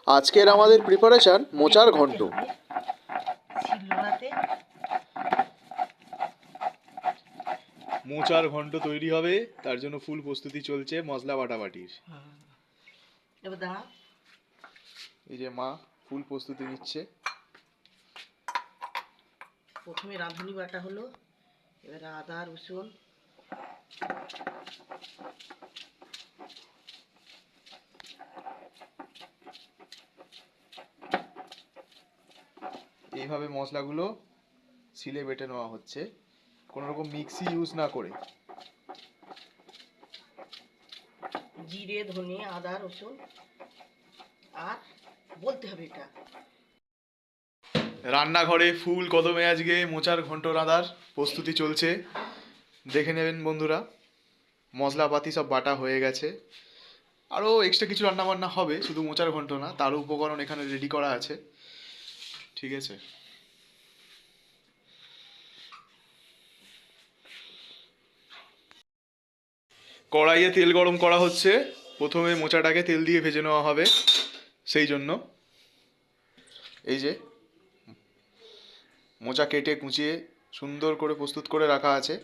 আজকের আমাদের প্রিপারেশন মোচার ঘন্ট। মোচার ঘন্ট তৈরি হবে, তার জন্য ফুল প্রস্তুতি চলছে মশলা বাটাবাটির। এই যে মা ফুল প্রস্তুতি নিচ্ছে। প্রথমে রাঁধুনি বাটা হলো, এবারে আদা রসুন, এইভাবে মশলাগুলো সিলে বেটে নেওয়া হচ্ছে, কোনো রকম মিক্সি ইউজ না করে। জিরে ধনে আদা রসুন, আর বলতে হবে এটা। রান্নাঘরে ফুল কদমে আজকে মোচার ঘন্ট রাঁধার প্রস্তুতি চলছে, দেখে নেবেন বন্ধুরা। মশলাপাতি সব বাটা হয়ে গেছে, আরও এক্সট্রা কিছু রান্নাবান্না হবে, শুধু মোচার ঘন্ট না, তারও উপকরণ এখানে রেডি করা আছে। ঠিক আছে, কড়াইয়ে তেল গরম করা হচ্ছে। প্রথমে মোচাটাকে তেল দিয়ে ভেজে নেওয়া হবে, সেই জন্য এই যে মোচা কেটে কুচিয়ে সুন্দর করে প্রস্তুত করে রাখা আছে।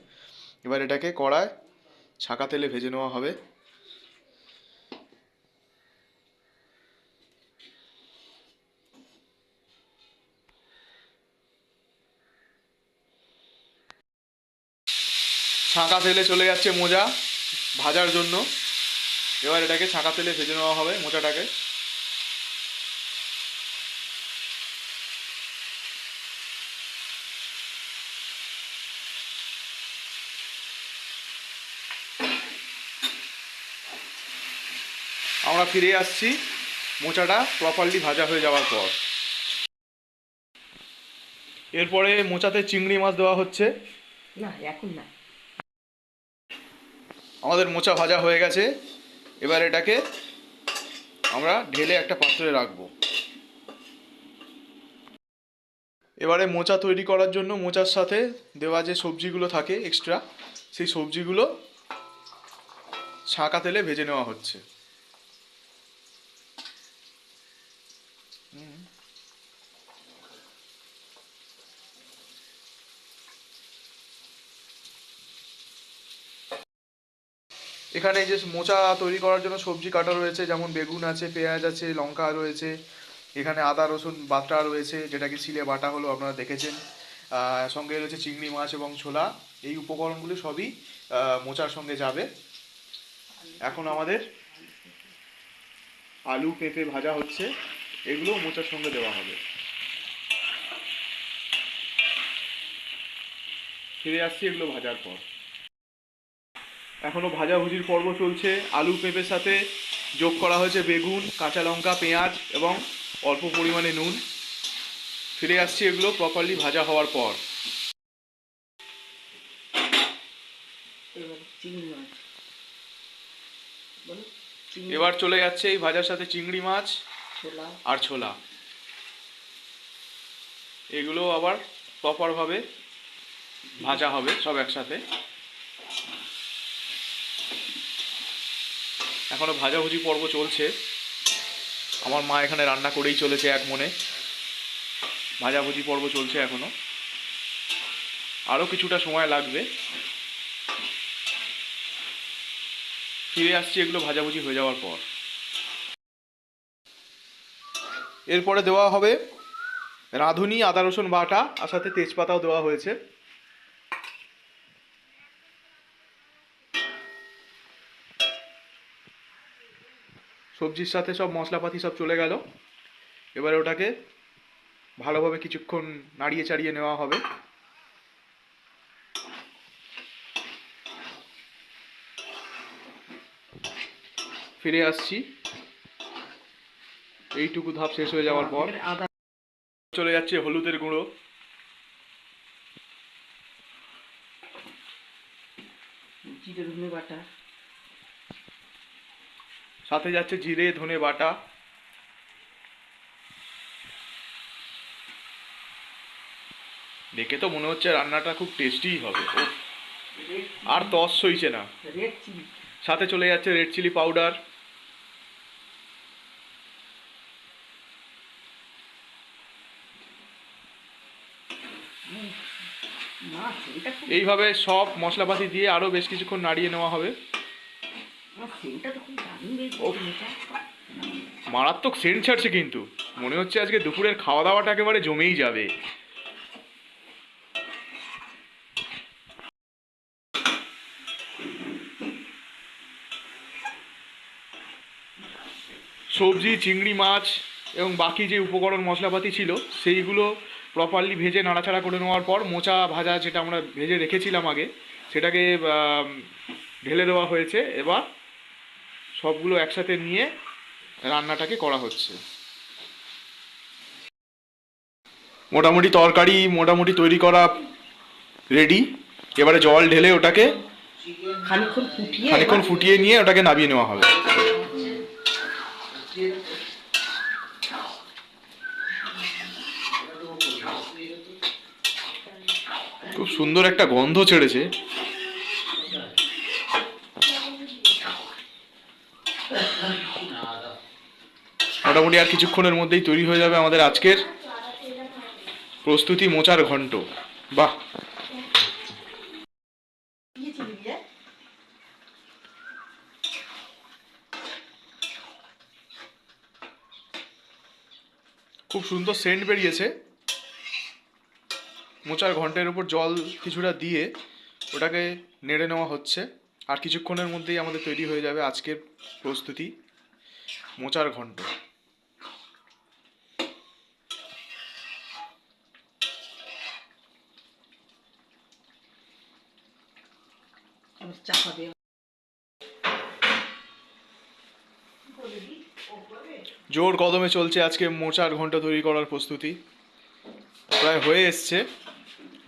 এবার এটাকে কড়ায় ছাঁকা তেলে ভেজে নেওয়া হবে। ছাঁকা তেলে চলে যাচ্ছে মোচা ভাজার জন্য। এবার এটাকে ছাঁকা তেলে ভেজে নেওয়া হবে মোচাটাকে। আমরা ফিরে আসছি মোচাটা প্রপারলি ভাজা হয়ে যাওয়ার পর। এরপরে মোচাতে চিংড়ি মাছ দেওয়া হচ্ছে। না এখন না, আমাদের মোচা ভাজা হয়ে গেছে, এবার এটাকে আমরা ঢেলে একটা পাত্রে রাখবো। এবারে মোচা তৈরি করার জন্য মোচার সাথে দেওয়া যে সবজিগুলো থাকে এক্সট্রা, সেই সবজিগুলো ছাঁকা তেলে ভেজে নেওয়া হচ্ছে। এখানে যে মোচা তৈরি করার জন্য সবজি কাটা রয়েছে, যেমন বেগুন আছে, পেঁয়াজ আছে, লঙ্কা রয়েছে, এখানে আদা রসুন বাটা রয়েছে, যেটাকে ছিলে বাটা হলো আপনারা দেখেছেন। সঙ্গে রয়েছে চিংড়ি মাছ এবং ছোলা। এই উপকরণগুলি সবই মোচার সঙ্গে যাবে। এখন আমাদের আলু পেঁপে ভাজা হচ্ছে, এগুলো মোচার সঙ্গে দেওয়া হবে। ফিরে আসছি এগুলো ভাজার পর। এখনও ভাজাভুজির পর্ব চলছে। আলু পেঁপের সাথে যোগ করা হয়েছে বেগুন, কাঁচা লঙ্কা, পেঁয়াজ এবং অল্প পরিমাণে নুন। ফিরে আসছি এগুলো প্রপারলি ভাজা হওয়ার পর। এবার চলে যাচ্ছে এই ভাজার সাথে চিংড়ি মাছ আর ছোলা, এগুলো আবার প্রপারভাবে ভাজা হবে সব একসাথে। এখনো ভাজাভুজি পর্ব চলছে। আমার মা এখানে রান্না করেই চলেছে এক মনে। ভাজাভুজি পর্ব চলছে এখনো, আরও কিছুটা সময় লাগবে। ফিরে আসছি এগুলো ভাজাভুজি হয়ে যাওয়ার পর। এরপরে দেওয়া হবে রাঁধুনি আদা রসুন বাটা, আর সাথে তেজপাতাও দেওয়া হয়েছে। সবজির সাথে সব মশলাপাতি সব চলে গেল। এবারে ওটাকে ভালোভাবে কিছুক্ষণ নাড়িয়ে চাড়িয়ে নেওয়া হবে। ফিরে আসছি এইটুকু ধাপ শেষ হয়ে যাওয়ার পর। চলে যাচ্ছে হলুদের গুঁড়ো, জিরে ধনে বাটা, সাথে যাচ্ছে জিরে ধনে বাটা, দেখে তো মনে হচ্ছে রান্নাটা খুব টেস্টিই হবে। আর তস সইছে না। সাথে চলে যাচ্ছে রেড চিলি পাউডার, না সেটা খুব এইভাবে সব মশলাপাতি দিয়ে আরও বেশ কিছুক্ষণ নাড়িয়ে নেওয়া হবে। সেটা তো খুব দারুণ বেশ মোচা। মারাত্মক সেন্ট ছাড়ছে, কিন্তু মনে হচ্ছে আজকে দুপুরের খাওয়া দাওয়াটা একেবারে জমেই যাবে। সবজি, চিংড়ি মাছ এবং বাকি যে উপকরণ মশলাপাতি ছিল সেইগুলো প্রপারলি ভেজে নাড়াচাড়া করে নেওয়ার পর মোচা ভাজা যেটা আমরা ভেজে রেখেছিলাম আগে সেটাকে ঢেলে দেওয়া হয়েছে। এবার সবগুলো একসাথে নিয়ে রান্নাটাকে করা হচ্ছে। মোটামুটি তরকারি মোটামুটি তৈরি করা রেডি। এবারে জল ঢেলে ওটাকে খানিকক্ষণ ফুটিয়ে নিয়ে ওটাকে নামিয়ে নেওয়া হবে। খুব সুন্দর একটা গন্ধ ছেড়েছে। মোটামুটি আর কিছুক্ষণের মধ্যেই তৈরি হয়ে যাবে আমাদের আজকের প্রস্তুতি মোচার ঘন্ট। বাহ, খুব সুন্দর সেন্ট বেরিয়েছে। মোচার ঘন্টের উপর জল কিছুটা দিয়ে ওটাকে নেড়ে নেওয়া হচ্ছে। আর কিছুক্ষণের মধ্যেই আমাদের তৈরি হয়ে যাবে আজকের প্রস্তুতি মোচার ঘন্ট। চাপা দিয়ে জোর কদমে চলছে আজকে মোচার ঘন্ট তৈরি করার প্রস্তুতি। প্রায় হয়ে এসছে,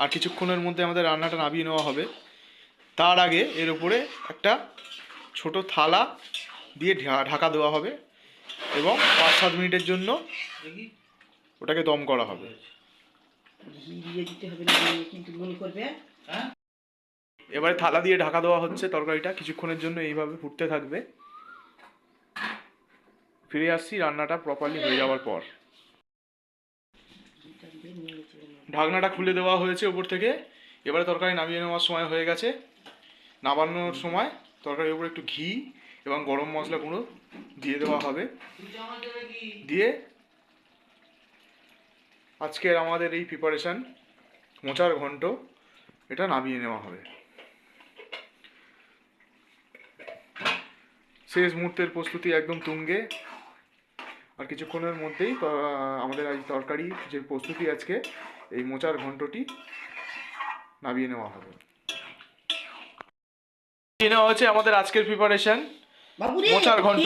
আর কিছুক্ষণের মধ্যে আমাদের রান্নাটা নামিয়ে নেওয়া হবে। তার আগে এর উপরে একটা ছোট থালা দিয়ে ঢাকা দেওয়া হবে এবং 5-7 মিনিটের জন্য ওটাকে দম করা হবে। দিয়ে দিতে হবে না কিন্তু মনে করবে। এবারে থালা দিয়ে ঢাকা দেওয়া হচ্ছে, তরকারিটা কিছুক্ষণের জন্য এইভাবে ফুটতে থাকবে। ফিরে আসছি রান্নাটা প্রপারলি হয়ে যাওয়ার পর। ঢাকনাটা খুলে দেওয়া হয়েছে উপর থেকে। এবারে তরকারি নামিয়ে নেওয়ার সময় হয়ে গেছে। নামানোর সময় তরকারির উপর একটু ঘি এবং গরম মশলা গুঁড়ো দিয়ে দেওয়া হবে। দিয়ে আজকের আমাদের এই প্রিপারেশান মোচার ঘন্ট এটা নামিয়ে নেওয়া হবে। শেষ মুহূর্তের প্রস্তুতি একদম তুঙ্গে। আর কিছুক্ষণের মধ্যেই আমাদের এই তরকারি যে প্রস্তুতি আজকে এই মোচার ঘন্টটি নামিয়ে নেওয়া হবে। নামিয়ে নেওয়া হচ্ছে আমাদের আজকের প্রিপারেশন মোচার ঘন্ট।